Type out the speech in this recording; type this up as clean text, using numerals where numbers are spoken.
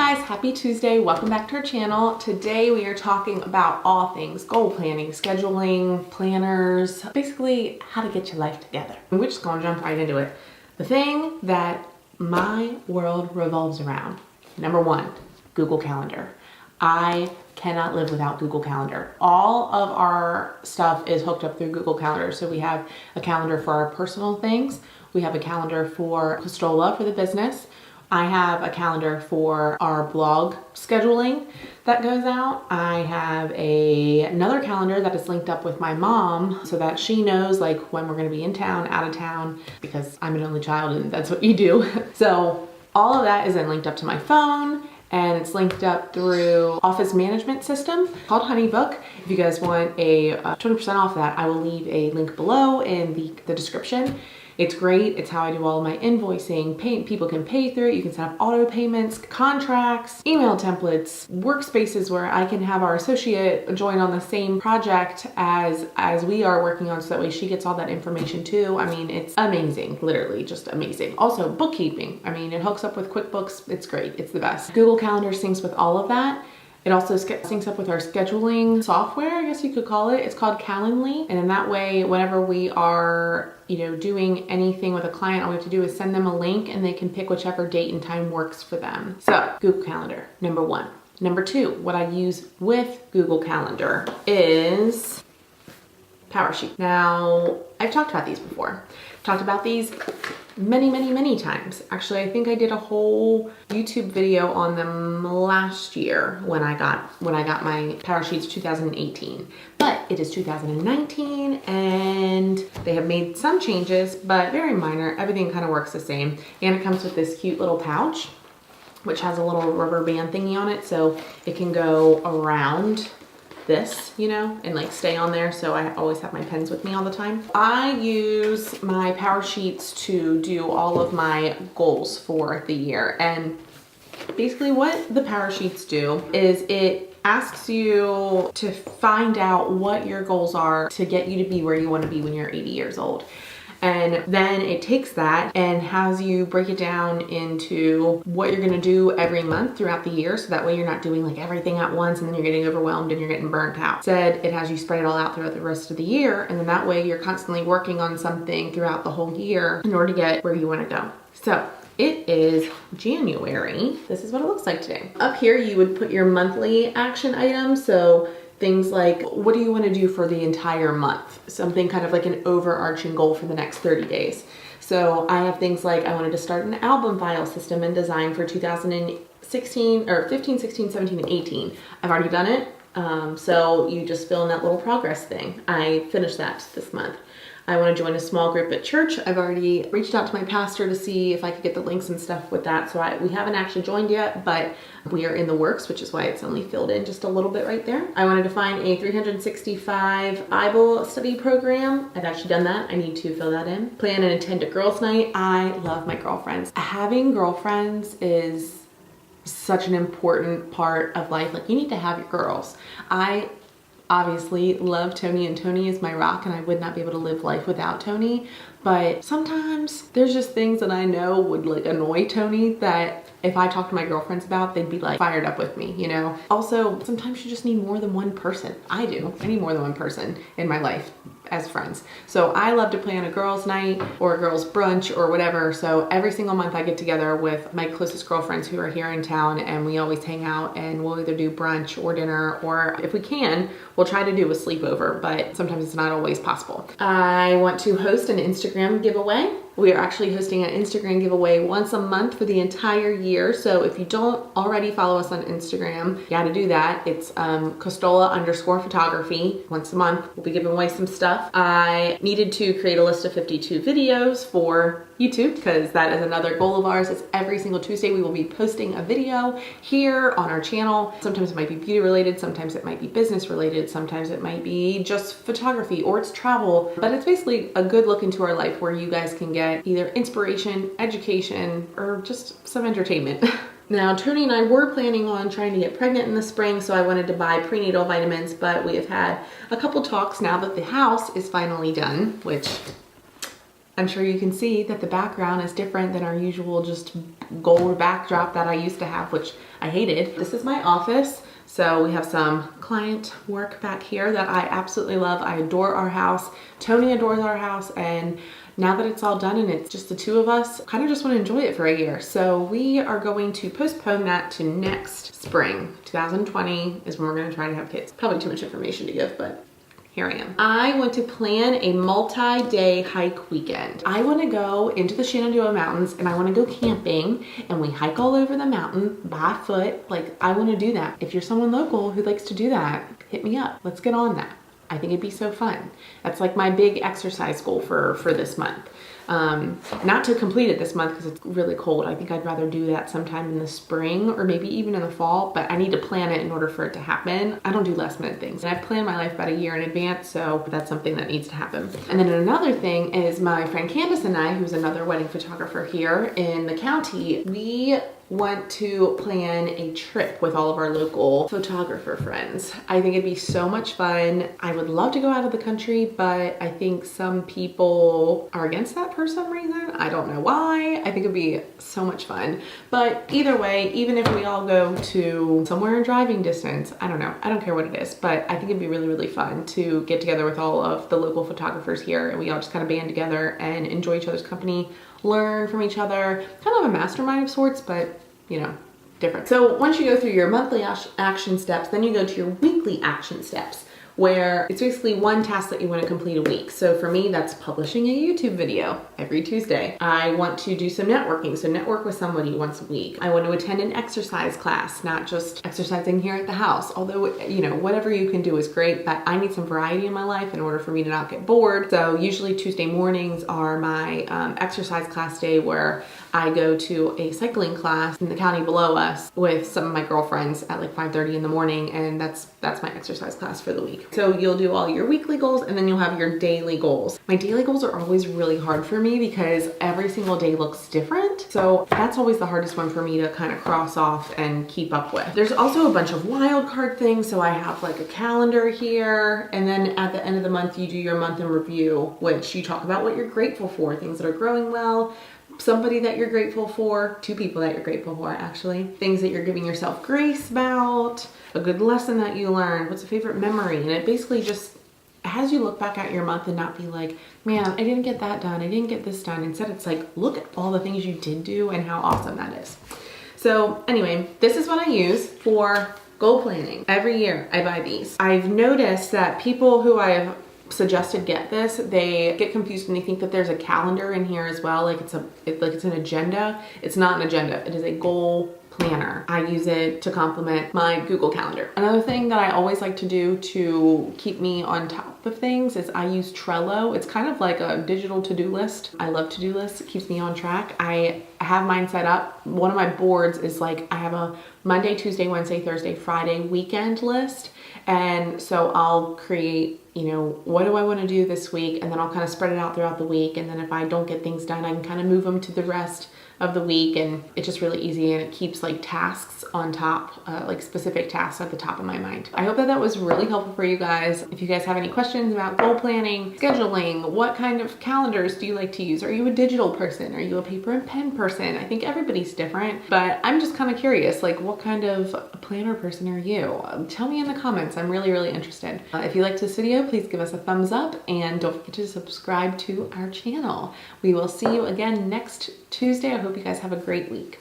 guys, happy Tuesday. Welcome back to our channel. Today we are talking about all things goal planning, scheduling, planners, basically how to get your life together. We're just gonna jump right into it. The thing that my world revolves around, number one, Google Calendar. I cannot live without Google Calendar. All of our stuff is hooked up through Google Calendar. So we have a calendar for our personal things. We have a calendar for Costola for the business. I have a calendar for our blog scheduling that goes out. I have another calendar that is linked up with my mom so that she knows like when we're gonna be in town, out of town, because I'm an only child and that's what you do. So all of that is then linked up to my phone, and it's linked up through Office Management System called HoneyBook. If you guys want a 20% off that, I will leave a link below in the description. It's great. It's how I do all of my invoicing. People can pay through it. You can set up auto payments, contracts, email templates, workspaces where I can have our associate join on the same project as we are working on, so that way she gets all that information too. I mean, it's amazing, literally just amazing. Also bookkeeping. I mean, it hooks up with QuickBooks. It's great. It's the best. Google Calendar syncs with all of that. It also syncs up with our scheduling software, I guess you could call it. It's called Calendly. And in that way, whenever we are, doing anything with a client, all we have to do is send them a link and they can pick whichever date and time works for them. So Google Calendar, number one. Number two, what I use with Google Calendar is PowerSheet. Now, I've talked about these before. I've talked about these many times. Actually, I think I did a whole YouTube video on them last year when I got my PowerSheets 2018. But it is 2019 and they have made some changes, but very minor. Everything kind of works the same. And it comes with this cute little pouch, which has a little rubber band thingy on it, so it can go around this, and like stay on there. So I always have my pens with me all the time. I use my PowerSheets to do all of my goals for the year. And basically what the PowerSheets do is it asks you to find out what your goals are to get you to be where you want to be when you're 80 years old. And then it takes that and has you break it down into what you're gonna do every month throughout the year. So that way you're not doing like everything at once and then you're getting overwhelmed and you're getting burnt out. Instead, it has you spread it all out throughout the rest of the year. And then that way you're constantly working on something throughout the whole year in order to get where you wanna go. So it is January. This is what it looks like today. Up here, you would put your monthly action items. So things like, what do you want to do for the entire month? Something kind of like an overarching goal for the next 30 days. So I have things like, I wanted to start an album file system and design for 2016 or 15, 16, 17, and 18. I've already done it. So you just fill in that little progress thing. I finished that this month. I want to join a small group at church. I've already reached out to my pastor to see if I could get the links and stuff with that. So we haven't actually joined yet, but we are in the works, which is why it's only filled in just a little bit right there. I wanted to find a 365 Bible study program. I've actually done that. I need to fill that in. Plan and attend a girls' night. I love my girlfriends. Having girlfriends is such an important part of life. Like, you need to have your girls. I obviously love Tony, and Tony is my rock, and I would not be able to live life without Tony. But sometimes there's just things that I know would like annoy Tony that if I talk to my girlfriends about, they'd be like fired up with me, Also, sometimes you just need more than one person. I do. I need more than one person in my life as friends. So I love to plan a girls' night or a girls' brunch or whatever. So every single month I get together with my closest girlfriends who are here in town, and we always hang out, and we'll either do brunch or dinner, or if we can, we'll try to do a sleepover, but sometimes it's not always possible. I want to host an Instagram giveaway. We are actually hosting an Instagram giveaway once a month for the entire year. So if you don't already follow us on Instagram, you gotta do that. It's Costola_photography. Once a month, we'll be giving away some stuff. I needed to create a list of 52 videos for YouTube, because that is another goal of ours. It's every single Tuesday we will be posting a video here on our channel. Sometimes it might be beauty related, sometimes it might be business related, sometimes it might be just photography or it's travel, but it's basically a good look into our life where you guys can get either inspiration, education, or just some entertainment. Now, Tony and I were planning on trying to get pregnant in the spring, so I wanted to buy prenatal vitamins, but we have had a couple talks now that the house is finally done, which I'm sure you can see that the background is different than our usual just gold backdrop that I used to have, which I hated. This is my office. So we have some client work back here that I absolutely love. I adore our house. Tony adores our house. And now that it's all done and it's just the two of us, kind of just want to enjoy it for a year. So we are going to postpone that to next spring. 2020 is when we're going to try to have kids. Probably too much information to give, but here I am. I want to plan a multi-day hike weekend. I want to go into the Shenandoah Mountains and I want to go camping and we hike all over the mountain by foot. Like, I want to do that. If you're someone local who likes to do that, hit me up. Let's get on that. I think it'd be so fun. That's like my big exercise goal for this month. Not to complete it this month because it's really cold. I think I'd rather do that sometime in the spring or maybe even in the fall, but I need to plan it in order for it to happen. I don't do last minute things. And I've planned my life about a year in advance, so that's something that needs to happen. And then another thing is my friend Candace and I, who's another wedding photographer here in the county, we want to plan a trip with all of our local photographer friends. I think it'd be so much fun. I would love to go out of the country, but I think some people are against that for some reason. I don't know why. I think it'd be so much fun. But either way, even if we all go to somewhere in driving distance, I don't know. I don't care what it is, but I think it'd be really, really fun to get together with all of the local photographers here and we all just kind of band together and enjoy each other's company, learn from each other, kind of a mastermind of sorts, but you know, different. So once you go through your monthly action steps, then you go to your weekly action steps, where it's basically one task that you want to complete a week. So for me, that's publishing a YouTube video every Tuesday. I want to do some networking, so network with somebody once a week. I want to attend an exercise class, not just exercising here at the house. Although, you know, whatever you can do is great, but I need some variety in my life in order for me to not get bored. So usually Tuesday mornings are my exercise class day, where I go to a cycling class in the county below us with some of my girlfriends at like 5:30 in the morning, and that's my exercise class for the week. So you'll do all your weekly goals and then you'll have your daily goals. My daily goals are always really hard for me because every single day looks different. So that's always the hardest one for me to kind of cross off and keep up with. There's also a bunch of wild card things. So I have like a calendar here, and then at the end of the month, you do your month in review, which you talk about what you're grateful for, things that are growing well, somebody that you're grateful for, two people that you're grateful for actually, things that you're giving yourself grace about, a good lesson that you learned, what's a favorite memory, and it basically just has you look back at your month and not be like, man, I didn't get that done, I didn't get this done. Instead, it's like, look at all the things you did do and how awesome that is. So anyway, this is what I use for goal planning. Every year I buy these. I've noticed that people who I've suggested get this, they get confused and they think that there's a calendar in here as well, like it's an agenda. It's not an agenda, it is a goal planner. I use it to complement my Google Calendar. Another thing that I always like to do to keep me on top of things is I use Trello. It's kind of like a digital to-do list. I love to-do lists. It keeps me on track. I have mine set up. One of my boards is like, I have a Monday, Tuesday, Wednesday, Thursday, Friday weekend list. And so I'll create, you know, what do I want to do this week? And then I'll kind of spread it out throughout the week. And then if I don't get things done, I can kind of move them to the rest of the week, and it's just really easy, and it keeps like tasks on top, like specific tasks at the top of my mind. I hope that that was really helpful for you guys. If you guys have any questions about goal planning, scheduling, what kind of calendars do you like to use? Are you a digital person? Are you a paper and pen person? I think everybody's different, but I'm just kind of curious, like what kind of planner person are you? Tell me in the comments. I'm really, really interested. If you liked this video, please give us a thumbs up and don't forget to subscribe to our channel. We will see you again next Tuesday. I hope you guys have a great week.